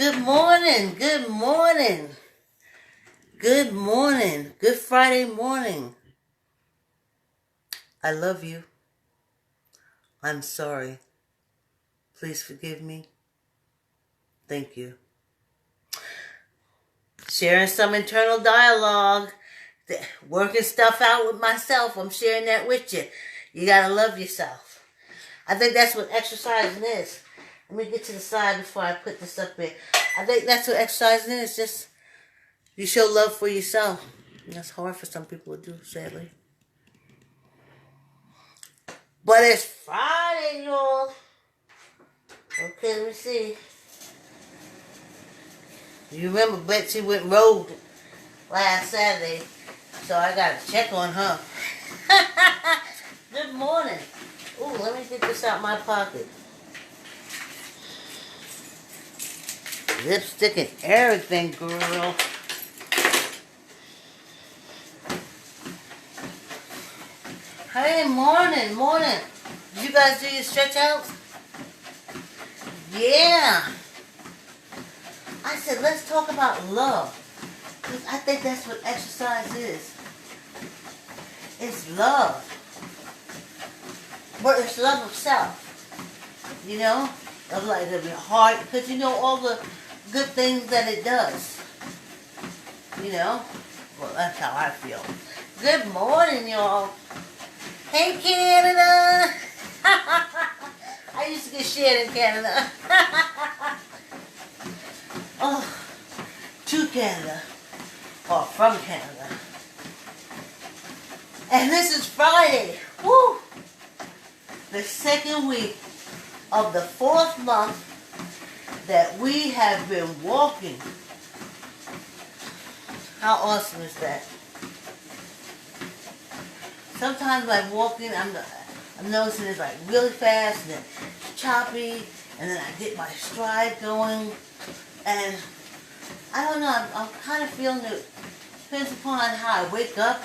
Good morning, good morning, good morning, good Friday morning. I love you. I'm sorry. Please forgive me. Thank you. Sharing some internal dialogue, working stuff out with myself. I'm sharing that with you. You gotta love yourself. I think that's what exercising is. Let me get to the side before I put this up here. I think that's what exercising is. Just you show love for yourself. And that's hard for some people to do, sadly. But it's Friday, y'all. Okay, let me see. You remember Betsy went rogue last Saturday, so I got to check on her. Good morning. Ooh, let me get this out my pocket. Lipstick and everything, girl. Hey, morning, morning. Did you guys do your stretch outs? Yeah. I said, let's talk about love. Because I think that's what exercise is. It's love. But it's love of self. You know? Of like of your heart. Because you know all the good things that it does. You know? Well, that's how I feel. Good morning, y'all. Hey, Canada. I used to get shared in Canada. Oh, to Canada. Or from Canada. And this is Friday. Woo! The second week of the 4th month that we have been walking. How awesome is that? Sometimes I'm walking, I'm noticing it's like really fast and then choppy, and then I get my stride going, and I don't know, I'm kind of feeling it depends upon how I wake up,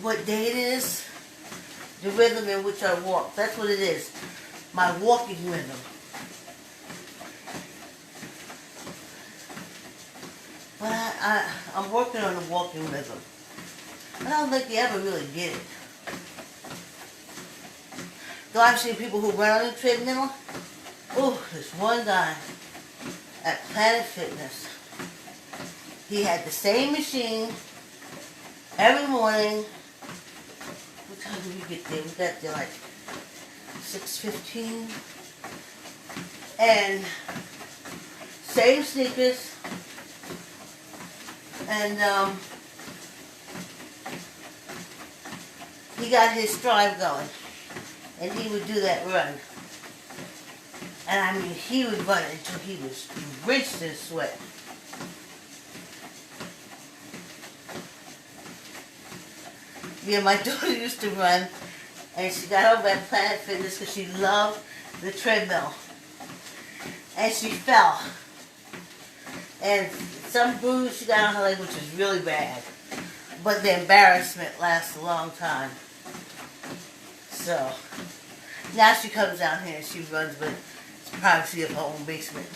what day it is, the rhythm in which I walk. That's what it is, my walking rhythm. But I'm working on the walking rhythm. I don't think you ever really get it. Though I've seen people who run on the treadmill. Oh, there's one guy at Planet Fitness. He had the same machine every morning. What time did we get there? We got there like 6:15. And same sneakers. And he got his stride going. And he would do that run. And I mean, he would run until he was drenched in sweat. Yeah, my daughter used to run, and she got over at Planet Fitness because she loved the treadmill. And she fell. And some bruise she got on her leg, which was really bad. But the embarrassment lasts a long time. So, now she comes down here and she runs, but it's privacy of her own basement.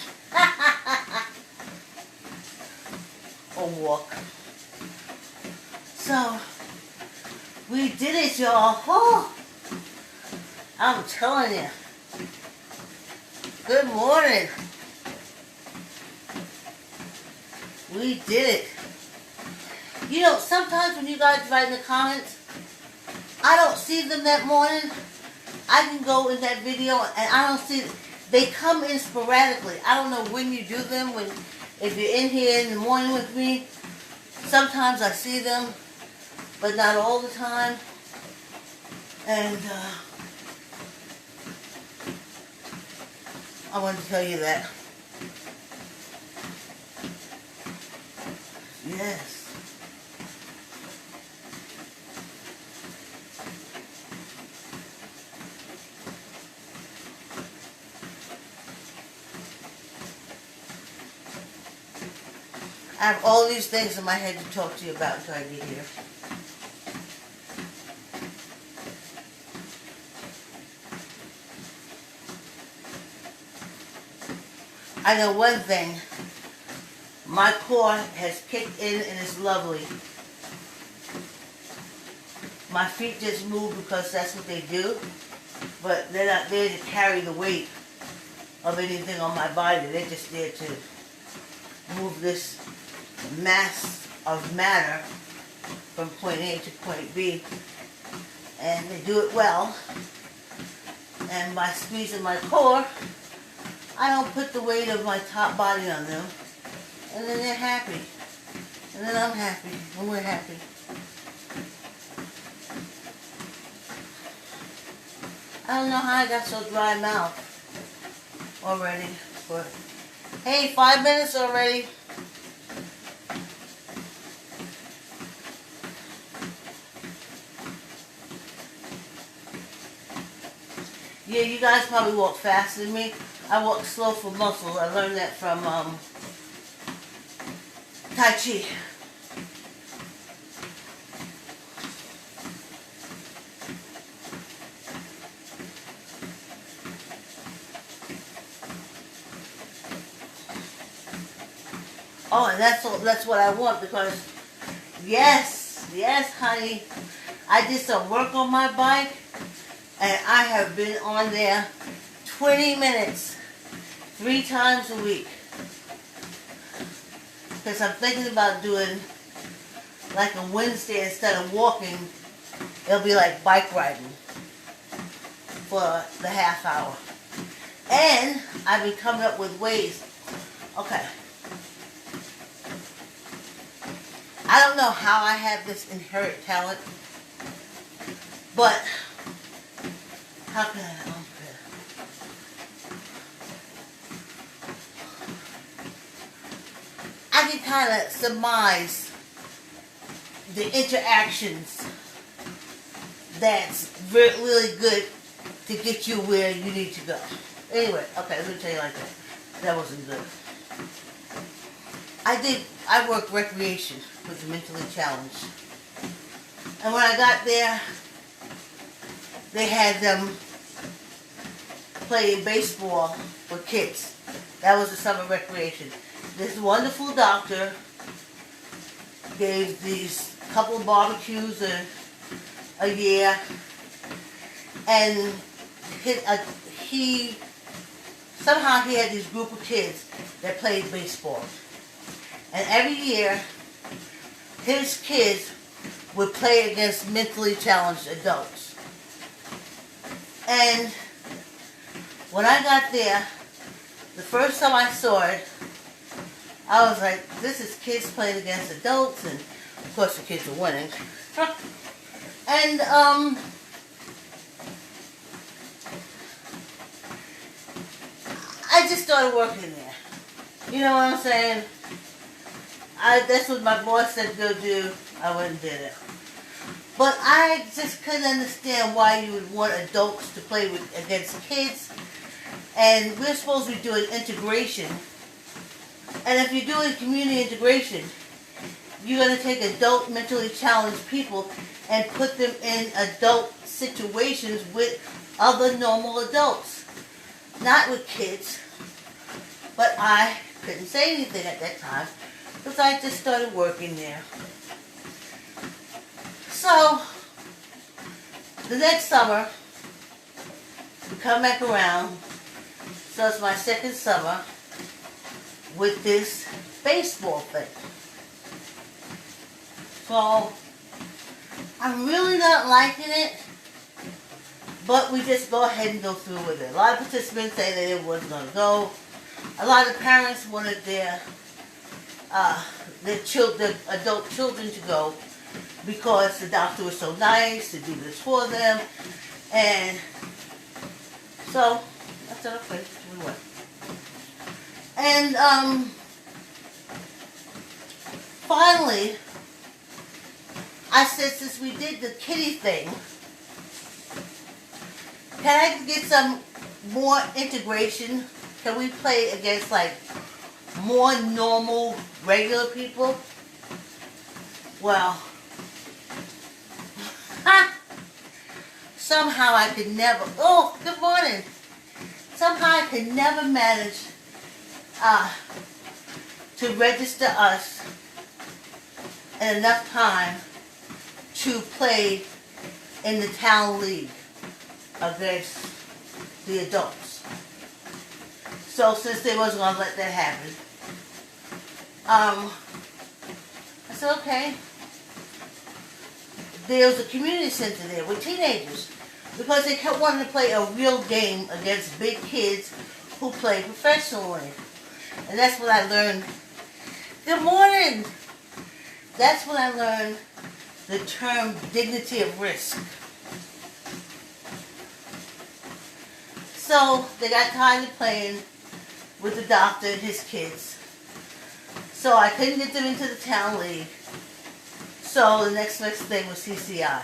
Or walk. So, we did it, y'all. Oh, I'm telling you. Good morning. We did it. You know, sometimes when you guys write in the comments, I don't see them that morning. I can go in that video and I don't see them. They come in sporadically. I don't know when you do them. If you're in here in the morning with me, sometimes I see them, but not all the time. And I wanted to tell you that. Yes. I have all these things in my head to talk to you about until I get here. I know one thing My core has kicked in and it's lovely. My feet just move because that's what they do, but they're not there to carry the weight of anything on my body. They're just there to move this mass of matter from point A to point B, and they do it well. And by squeezing my core, I don't put the weight of my top body on them, and then they're happy, and then I'm happy, and we're happy. I don't know how I got so dry mouth already, but hey, 5 minutes already. Yeah, you guys probably walk faster than me. I walk slow for muscle. I learned that from Tai Chi. Oh, and that's what I want, because yes, honey, I did some work on my bike, and I have been on there 20 minutes, 3 times a week, because I'm thinking about doing like a Wednesday instead of walking. It'll be like bike riding for the half hour, and I've been coming up with ways. Okay. I don't know how I have this inherent talent, but how can I I can kind of surmise the interactions that's really good to get you where you need to go. Anyway, okay, let me tell you like that. That wasn't good. I work recreation with the mentally challenged. And when I got there, they had them play baseball with kids. That was the summer recreation. This wonderful doctor gave these couple of barbecues a year, and he somehow he had this group of kids that played baseball. And every year, his kids would play against mentally challenged adults. And when I got there, the first time I saw it, I was like, this is kids playing against adults, and of course the kids were winning. And I just started working there. You know what I'm saying? That's what my boss said go do. I went and did it. But I just couldn't understand why you would want adults to play against kids. And we're supposed to be doing integration. And if you're doing community integration, you're going to take adult mentally challenged people and put them in adult situations with other normal adults. Not with kids. But I couldn't say anything at that time, because I just started working there. So, the next summer, we come back around, so it's my second summer with this baseball thing. So, I'm really not liking it, but we just go ahead and go through with it. A lot of participants say that it wasn't going to go. A lot of parents wanted their adult children to go because the doctor was so nice to do this for them. And so I said, okay, we went. And finally, I said, since we did the kitty thing, can I get some more integration? Can we play against like more normal, regular people? Well, somehow I could never, oh, good morning. Somehow I could never manage to register us in enough time to play in the town league against the adults. So since they wasn't going to let that happen, I said, okay. There was a community center there with teenagers because they kept wanting to play a real game against big kids who play professionally. And that's when I learned, good morning. That's when I learned the term dignity of risk. So they got tired of playing with the doctor and his kids. So I couldn't get them into the town league. So the next thing was CCI.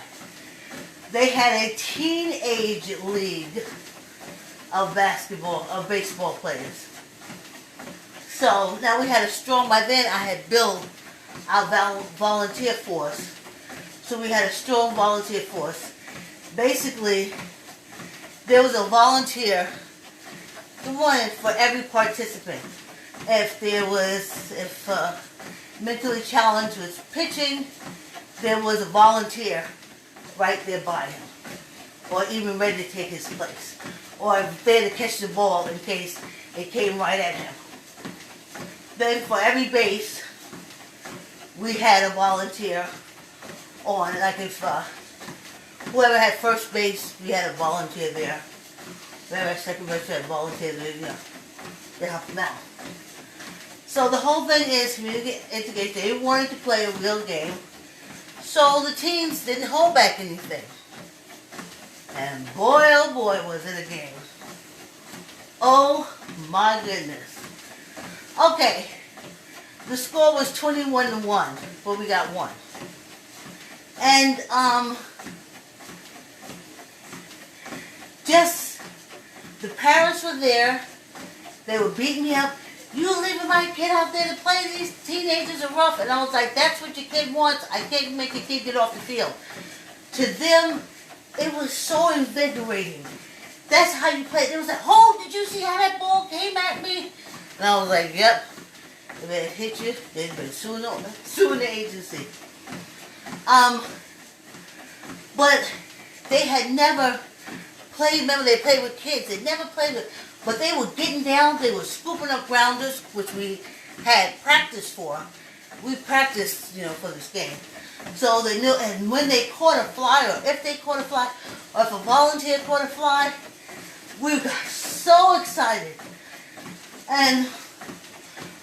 They had a teenage league of baseball players. So now we had a strong, by then I had built our volunteer force. So we had a strong volunteer force. Basically, there was a volunteer, one for every participant. If mentally challenged was pitching, there was a volunteer right there by him, or even ready to take his place, or there to catch the ball in case it came right at him. Then for every base, we had a volunteer on, like if whoever had first base, we had a volunteer there. Whoever had second base, we had a volunteer there, to help them out. So the whole thing is community integration. They wanted to play a real game. So the teams didn't hold back anything. And boy, oh boy, was it a game. Oh my goodness. Okay. The score was 21-1, but we got one. And just the parents were there. They were beating me up. You leaving my kid out there to play? These teenagers are rough. And I was like, that's what your kid wants. I can't make your kid get off the field. To them, it was so invigorating. That's how you play. It was like, oh, did you see how that ball came at me? And I was like, yep. If it hit you, they'd been suing the agency. But they had never played, remember they played with kids. They never played with, but they were getting down, they were scooping up grounders, which we had practice for. We practiced, for this game. So they knew, and when they caught a fly, or if they caught a fly, or if a volunteer caught a fly, we got so excited. And,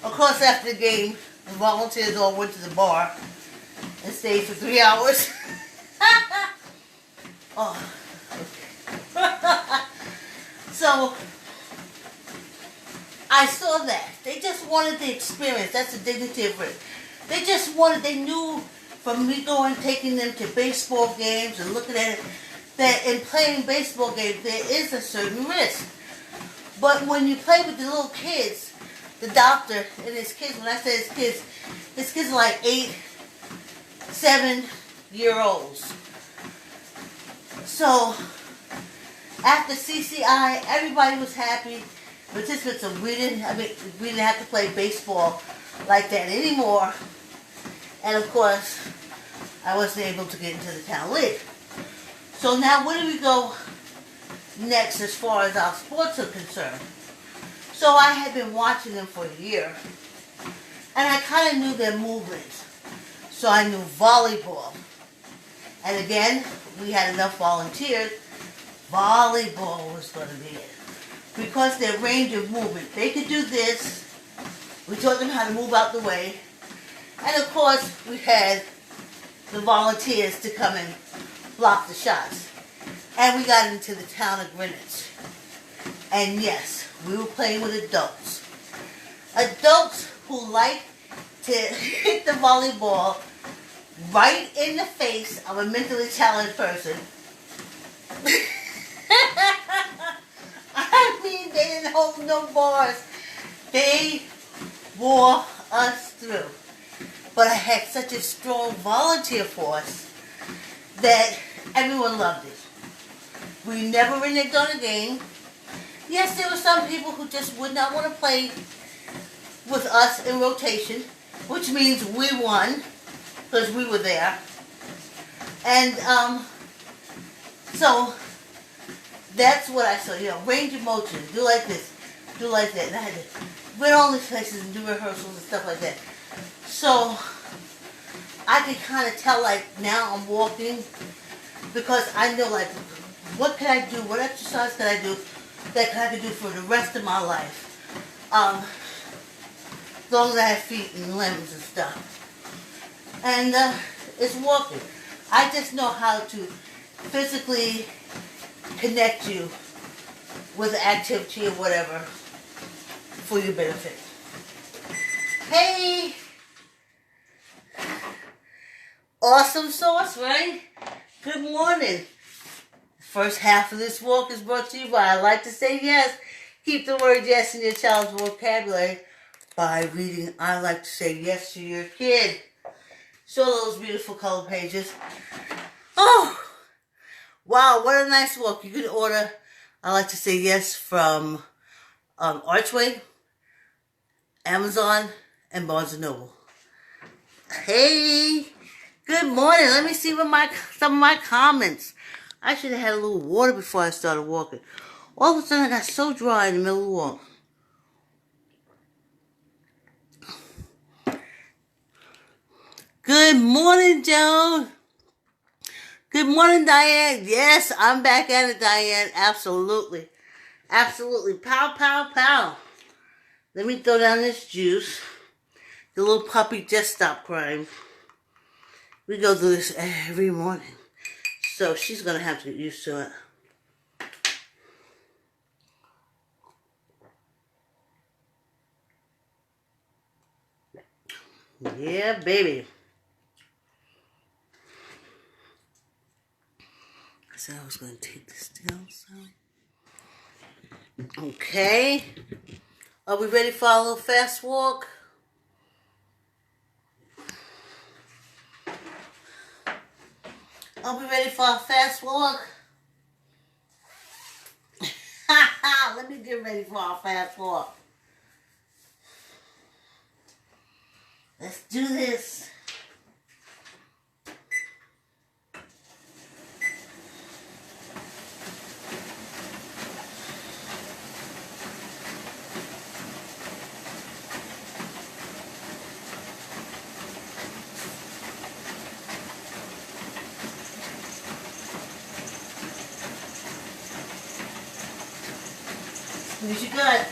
of course, after the game, the volunteers all went to the bar and stayed for 3 hours. Oh, okay. So, I saw that. They just wanted the experience. That's the dignity of it. They just wanted, they knew from me taking them to baseball games and looking at it, that in playing baseball games, there is a certain risk. But when you play with the little kids, the doctor and his kids, when I say his kids are like 8, 7-year-olds. So, after CCI, everybody was happy. Participants, we didn't have to play baseball like that anymore. And of course, I wasn't able to get into the town league. So now where do we go next as far as our sports are concerned? So I had been watching them for a year. And I kind of knew their movements. So I knew volleyball. And again, we had enough volunteers. Volleyball was going to be it. Because their range of movement. They could do this. We taught them how to move out the way. And of course, we had the volunteers to come and block the shots. And we got into the town of Greenwich. And yes, we were playing with adults. Adults who like to hit the volleyball right in the face of a mentally challenged person. I mean, they didn't hold no bars. They wore us through. But I had such a strong volunteer force that everyone loved it. We never reneged on a game. Yes, there were some people who just would not want to play with us in rotation, which means we won because we were there. And so that's what I saw. Range of motion. Do like this. Do like that. And I had to went all these places and do rehearsals and stuff like that. So I can kind of tell, like, now I'm walking because I know, like, what can I do? What exercise can I do that I can do for the rest of my life? As long as I have feet and limbs and stuff. And it's walking. I just know how to physically connect you with activity or whatever for your benefit. Hey! Awesome sauce, right? Good morning. First half of this walk is brought to you by I Like to Say Yes. Keep the word yes in your child's vocabulary by reading I Like to Say Yes to your kid. Show those beautiful color pages. Oh, wow, what a nice walk. You can order I Like to Say Yes from Archway, Amazon, and Barnes & Noble. Hey, good morning. Let me see some of my comments. I should have had a little water before I started walking. All of a sudden, I got so dry in the middle of the walk. Good morning, Joan. Good morning, Diane. Yes, I'm back at it, Diane. Absolutely. Absolutely. Pow, pow, pow. Let me throw down this juice. The little puppy just stopped crying. We go through this every morning. So she's going to have to get used to it. Yeah, baby. I said I was going to take this down some. Okay. Are we ready for our little fast walk? Are we ready for our fast walk? Let me get ready for our fast walk. Let's do this. Squeeze your gut.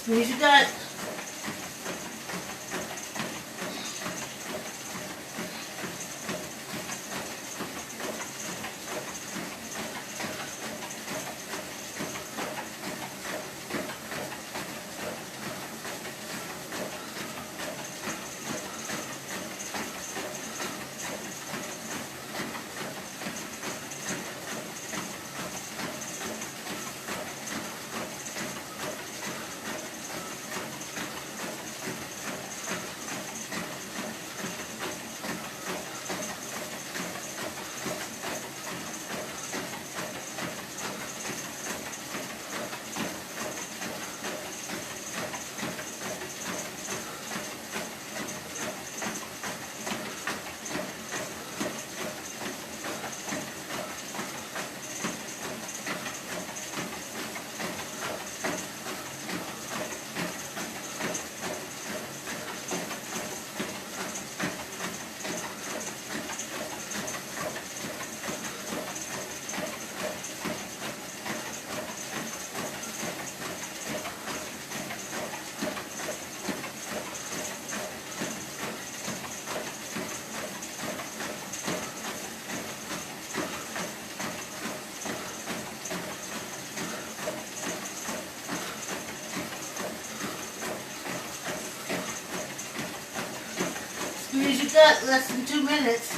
Squeeze your gut. got less than 2 minutes.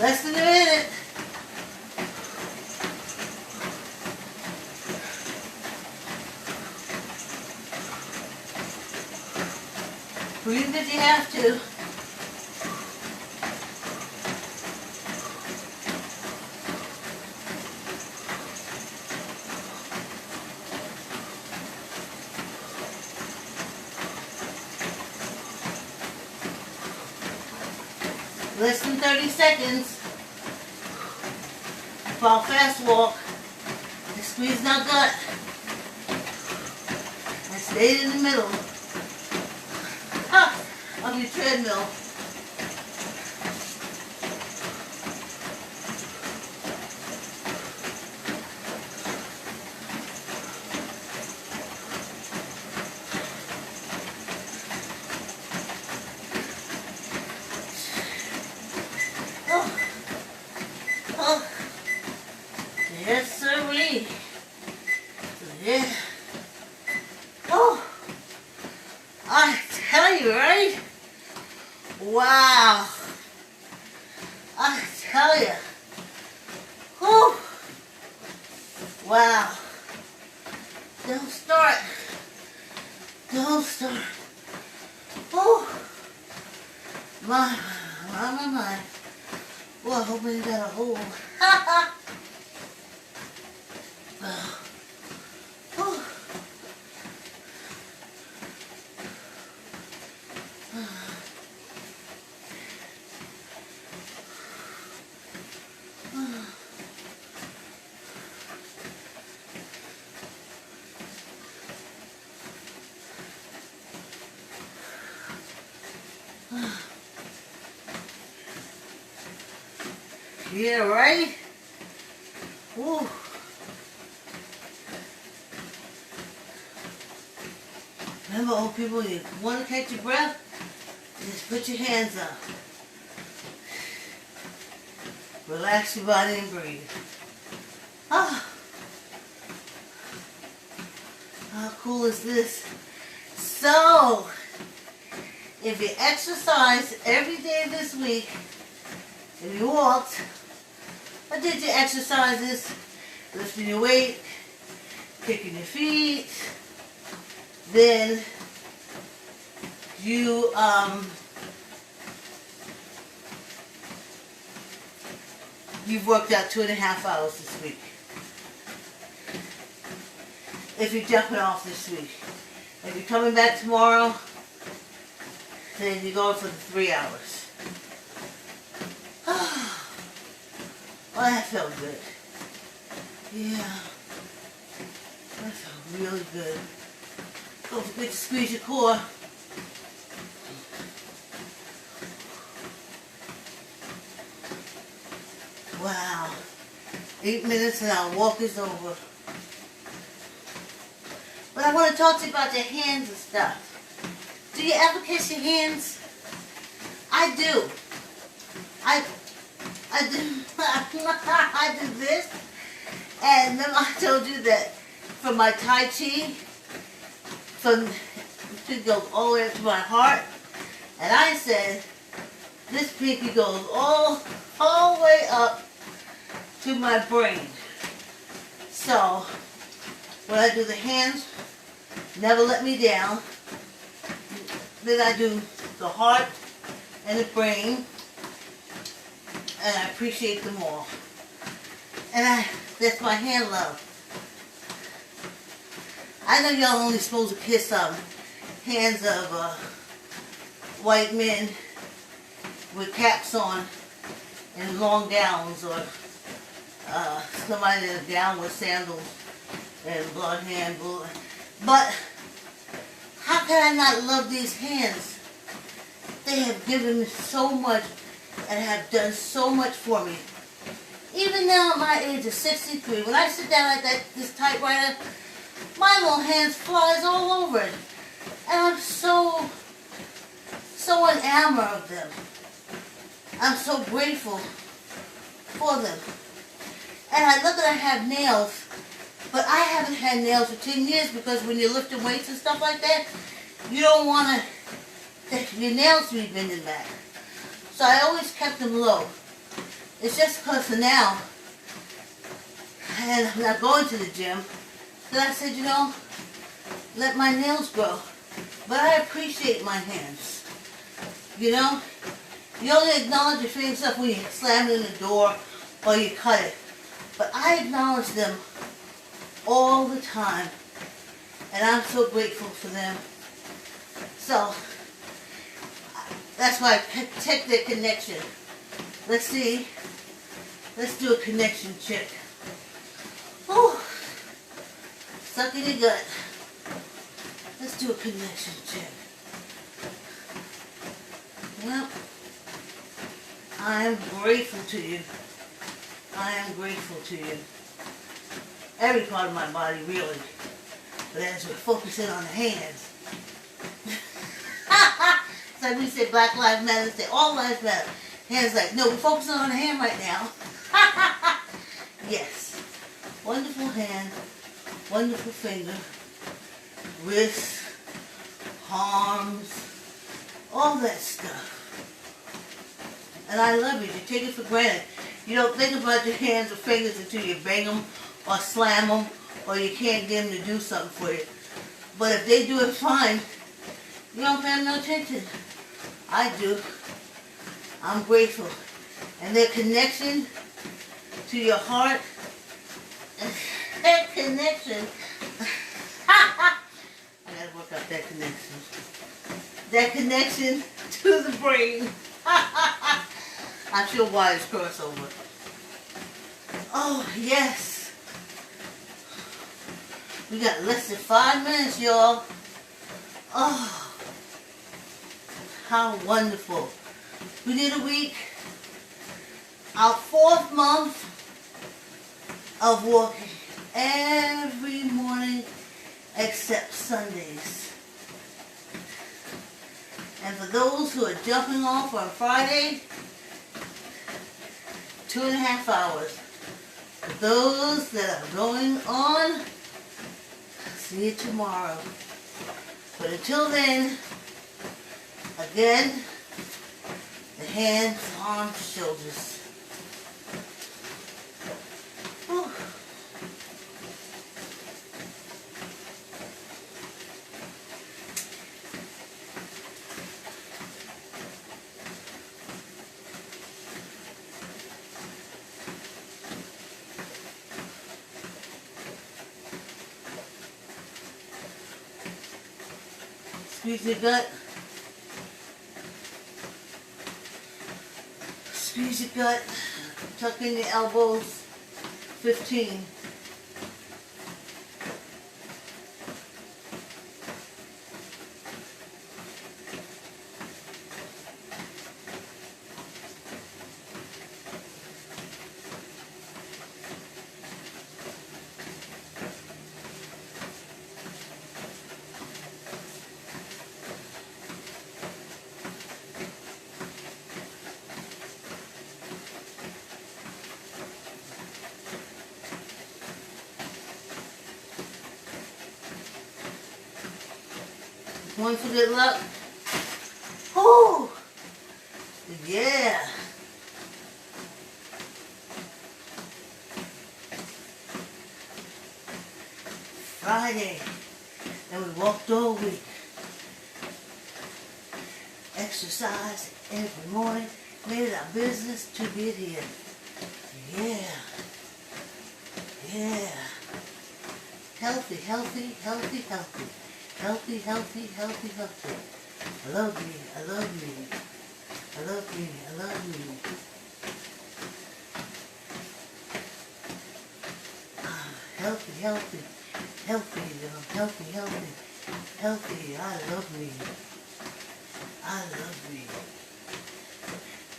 Less than a minute. Breathe if you have to. Less than 30 seconds. Fall fast walk. And squeeze that gut. And stay in the middle of your treadmill. Yes, sirree. Yeah. Oh, I tell you, right? Wow. I tell you. Oh, wow. Don't start. Don't start. Oh, my. Well, I hope I got a hole. Ha ha. Yeah, right? Woo. Remember, old people, you want to catch your breath? Just put your hands up. Relax your body and breathe. Ah. How cool is this? So, if you exercise every day this week, if you walked, or did your exercises, lifting your weight, kicking your feet, then you've worked out 2.5 hours this week. If you're jumping off this week. If you're coming back tomorrow, then you're going for the 3 hours. Well, that felt good. Yeah. That felt really good. Don't forget to squeeze your core. Wow. 8 minutes and our walk is over. But I want to talk to you about your hands and stuff. Do you ever kiss your hands? I do. I do. I do this. And then I told you that from my Tai Chi, it goes all the way up to my heart. And I said, this pinky goes all the way up to my brain. So, when I do the hands, never let me down. Then I do the heart and the brain, and I appreciate them all. And that's my hand love. I know y'all only supposed to kiss hands of white men with caps on and long gowns or somebody that's down with sandals and blonde hair and blue. But how can I not love these hands? They have given me so much and have done so much for me. Even now at my age of 63, when I sit down at this typewriter, my little hands flies all over it. And I'm so enamored of them. I'm so grateful for them. And I love that I have nails, but I haven't had nails for 10 years because when you're lifting weights and stuff like that, you don't want your nails to be bending back. So I always kept them low. It's just because of now, and I'm not going to the gym, that I said, let my nails grow. But I appreciate my hands. You only acknowledge your finger stuff when you slam it in the door or you cut it. But I acknowledge them all the time. And I'm so grateful for them. So, that's why I check their connection. Let's see. Let's do a connection check. Whew. Suck in your gut. Let's do a connection check. Yep. I am grateful to you. I am grateful to you. Every part of my body, really. But as we're focusing on the hands. It's like we say Black Lives Matter, say all lives matter. Hands like, no, we're focusing on the hand right now. Yes. Wonderful hand, wonderful finger, wrist, arms, all that stuff. And I love it. You take it for granted. You don't think about your hands or fingers until you bang them or slam them or you can't get them to do something for you. But if they do it fine, you don't pay them no attention. I do. I'm grateful. And their connection to your heart, that connection, I gotta work out that connection. That connection to the brain. I'm sure why it's crossover. Oh, yes. We got less than 5 minutes, y'all. Oh, how wonderful. We did a week. Our 4th month of walking every morning except Sundays. And for those who are jumping off on Friday, 2.5 hours. For those that are going on, see you tomorrow. But until then, again, the hands, arms, shoulders. Whew. Squeeze your gut. Squeeze your gut. Tuck in your elbows. 15. One for good luck. Whoo! Yeah. Friday. And we walked all week. Exercise every morning. Made it our business to get here. Yeah. Yeah. Healthy, healthy, healthy, healthy. Healthy, healthy, healthy, healthy. I love me, I love me. I love me, I love me. healthy, healthy, healthy, healthy, healthy, healthy. I love me. I love me.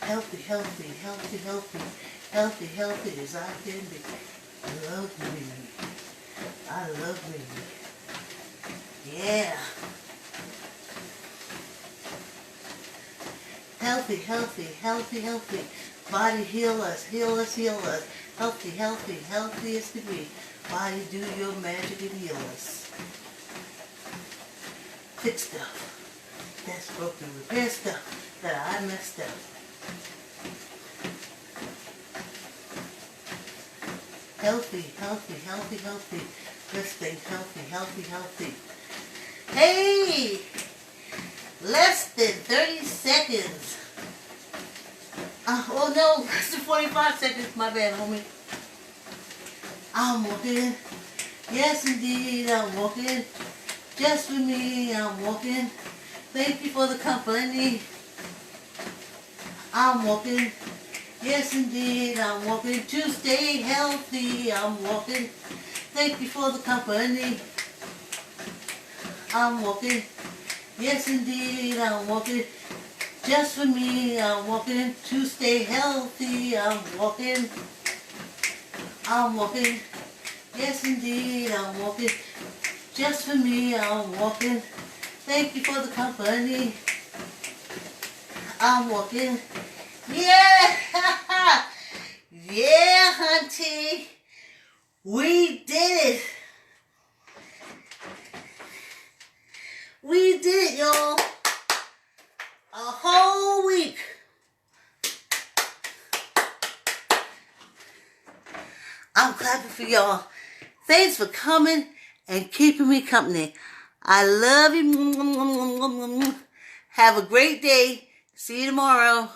Healthy, healthy, healthy, healthy, healthy, healthy as I can be. Love me. I love me. Yeah. Healthy, healthy, healthy, healthy. Body heal us, heal us, heal us. Healthy, healthy, healthy as to be. Body do your magic and heal us. Fix stuff that's broken. Repair stuff that I messed up. Healthy, healthy, healthy, healthy. Let's think healthy, healthy, healthy. Hey! Less than 30 seconds. Oh no, less than 45 seconds. My bad, homie. I'm walking. Yes, indeed, I'm walking. Just for me, I'm walking. Thank you for the company. I'm walking. Yes, indeed, I'm walking to stay healthy. I'm walking. Thank you for the company. I'm walking. Yes, indeed, I'm walking. Just for me, I'm walking to stay healthy. I'm walking. I'm walking. Yes, indeed, I'm walking. Just for me, I'm walking. Thank you for the company. I'm walking. Yeah! Yeah, hunty. We did it. We did it, y'all. A whole week. I'm clapping for y'all. Thanks for coming and keeping me company. I love you. Have a great day. See you tomorrow.